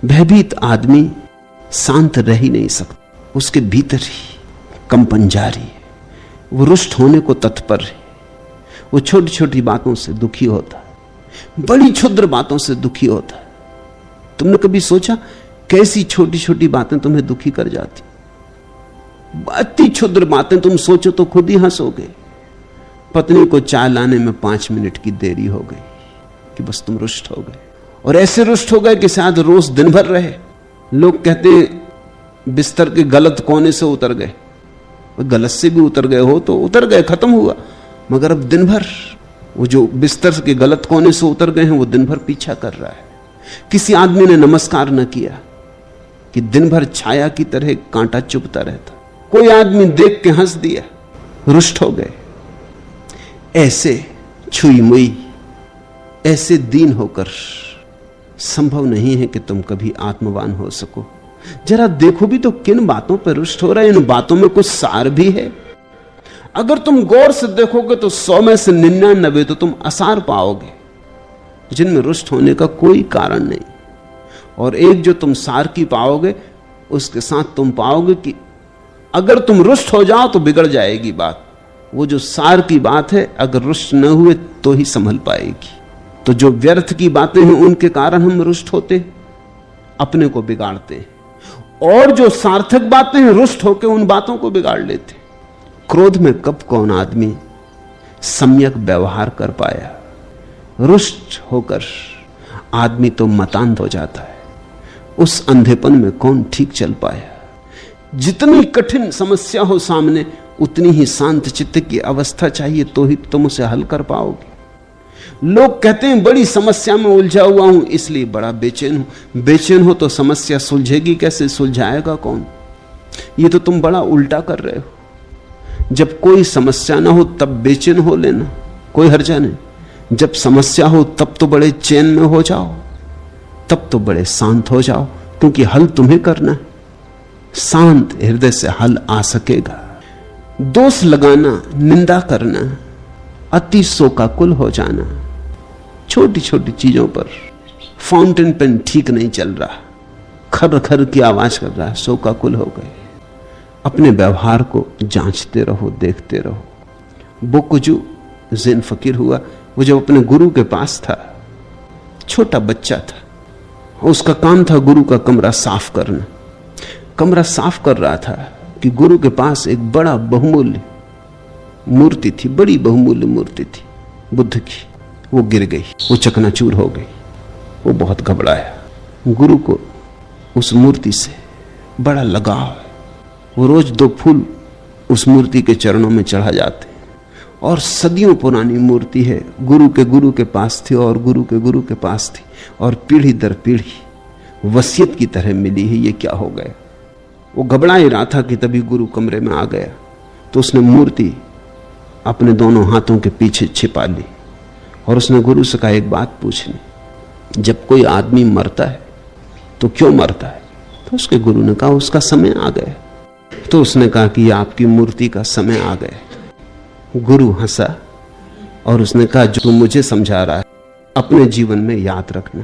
भयभीत आदमी शांत रह ही नहीं सकता, उसके भीतर ही कंपन जारी है, वो रुष्ट होने को तत्पर है, वो छोटी छोटी बातों से दुखी होता है, बड़ी क्षुद्र बातों से दुखी होता है। तुमने कभी सोचा कैसी छोटी छोटी बातें तुम्हें दुखी कर जाती? अति क्षुद्र बातें तुम सोचो तो खुद ही हंसोगे। पत्नी को चाय लाने में 5 मिनट की देरी हो गई कि बस तुम रुष्ट हो गए, और ऐसे रुष्ट हो गए कि शायद रोज दिन भर रहे। लोग कहते हैं बिस्तर के गलत कोने से उतर गए, गलत से भी उतर गए हो तो उतर गए, खत्म हुआ, मगर अब दिन भर वो जो बिस्तर के गलत कोने से उतर गए हैं वो दिन भर पीछा कर रहा है। किसी आदमी ने नमस्कार न किया कि दिन भर छाया की तरह कांटा चुभता रहता, कोई आदमी देख के हंस दिया, रुष्ट हो गए। ऐसे छुई मुई, ऐसे दीन होकर संभव नहीं है कि तुम कभी आत्मवान हो सको। जरा देखो भी तो किन बातों पर रुष्ट हो रहे हैं। इन बातों में कुछ सार भी है। अगर तुम गौर से देखोगे तो 100 में से 99 तो तुम असार पाओगे जिनमें रुष्ट होने का कोई कारण नहीं, और एक जो तुम सार की पाओगे उसके साथ तुम पाओगे कि अगर तुम रुष्ट हो जाओ तो बिगड़ जाएगी बात। वो जो सार की बात है अगर रुष्ट न हुए तो ही संभल पाएगी। तो जो व्यर्थ की बातें हैं उनके कारण हम रुष्ट होते, अपने को बिगाड़ते हैं, और जो सार्थक बातें हैं रुष्ट होकर उन बातों को बिगाड़ लेते। क्रोध में कब कौन आदमी सम्यक व्यवहार कर पाया? रुष्ट होकर आदमी तो मतांध हो जाता है। उस अंधेपन में कौन ठीक चल पाया? जितनी कठिन समस्या हो सामने उतनी ही शांत चित्त की अवस्था चाहिए, तो ही तुम उसे हल कर पाओगे। लोग कहते हैं बड़ी समस्या में उलझा हुआ हूं इसलिए बड़ा बेचैन हूं। बेचैन हो तो समस्या सुलझेगी कैसे? सुलझाएगा कौन? ये तो तुम बड़ा उल्टा कर रहे हो। जब कोई समस्या ना हो तब बेचैन हो लेना, कोई हर्जा नहीं। जब समस्या हो तब तो बड़े चैन में हो जाओ, तब तो बड़े शांत हो जाओ, क्योंकि हल तुम्हें करना है। शांत हृदय से हल आ सकेगा। दोष लगाना, निंदा करना, अति शोकाकुल हो जाना, छोटी छोटी चीजों पर फाउंटेन पेन ठीक नहीं चल रहा, खर खर की आवाज कर रहा है, शोकाकुल हो गए। अपने व्यवहार को जांचते रहो, देखते रहो। बोकुजू ज़ेन फकीर हुआ, वो जब अपने गुरु के पास था, छोटा बच्चा था, उसका काम था गुरु का कमरा साफ करना। कमरा साफ कर रहा था कि गुरु के पास एक बड़ा बहुमूल्य मूर्ति थी, बड़ी बहुमूल्य मूर्ति थी बुद्ध की। वो गिर गई, वो चकनाचूर हो गई। वो बहुत घबराया। गुरु को उस मूर्ति से बड़ा लगाव है। वो रोज 2 फूल उस मूर्ति के चरणों में चढ़ा जाते, और सदियों पुरानी मूर्ति है, गुरु के पास थी और गुरु के पास थी, और पीढ़ी दर पीढ़ी वसीयत की तरह मिली है। ये क्या हो गया? वो घबरा ही रहा था कि तभी गुरु कमरे में आ गया, तो उसने मूर्ति अपने दोनों हाथों के पीछे छिपा ली, और उसने गुरु से कहा एक बात पूछनी, जब कोई आदमी मरता है तो क्यों मरता है? तो उसके गुरु ने कहा उसका समय आ गया। तो उसने कहा कि ये आपकी मूर्ति का समय आ गया। गुरु हंसा और उसने कहा जो तू मुझे समझा रहा है अपने जीवन में याद रखना।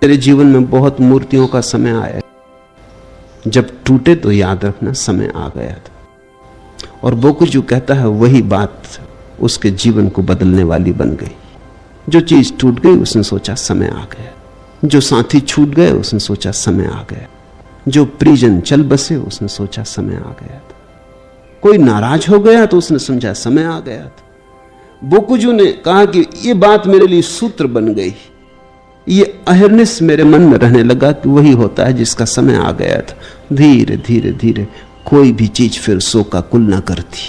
तेरे जीवन में बहुत मूर्तियों का समय आया, जब टूटे तो याद रखना समय आ गया था। और बोकुजू कहता है वही बात उसके जीवन को बदलने वाली बन गई। जो चीज टूट गई उसने सोचा समय आ गया, जो साथी छूट गए उसने सोचा समय आ गया, जो परिजन चल बसे उसने सोचा समय आ गया था, कोई नाराज हो गया तो उसने समझा समय आ गया था। बोकुजू ने कहा कि ये बात मेरे लिए सूत्र बन गई, ये अहिर्निश मेरे मन में रहने लगा कि वही होता है जिसका समय आ गया था। धीरे धीरे धीरे कोई भी चीज फिर शोकाकुल न करती।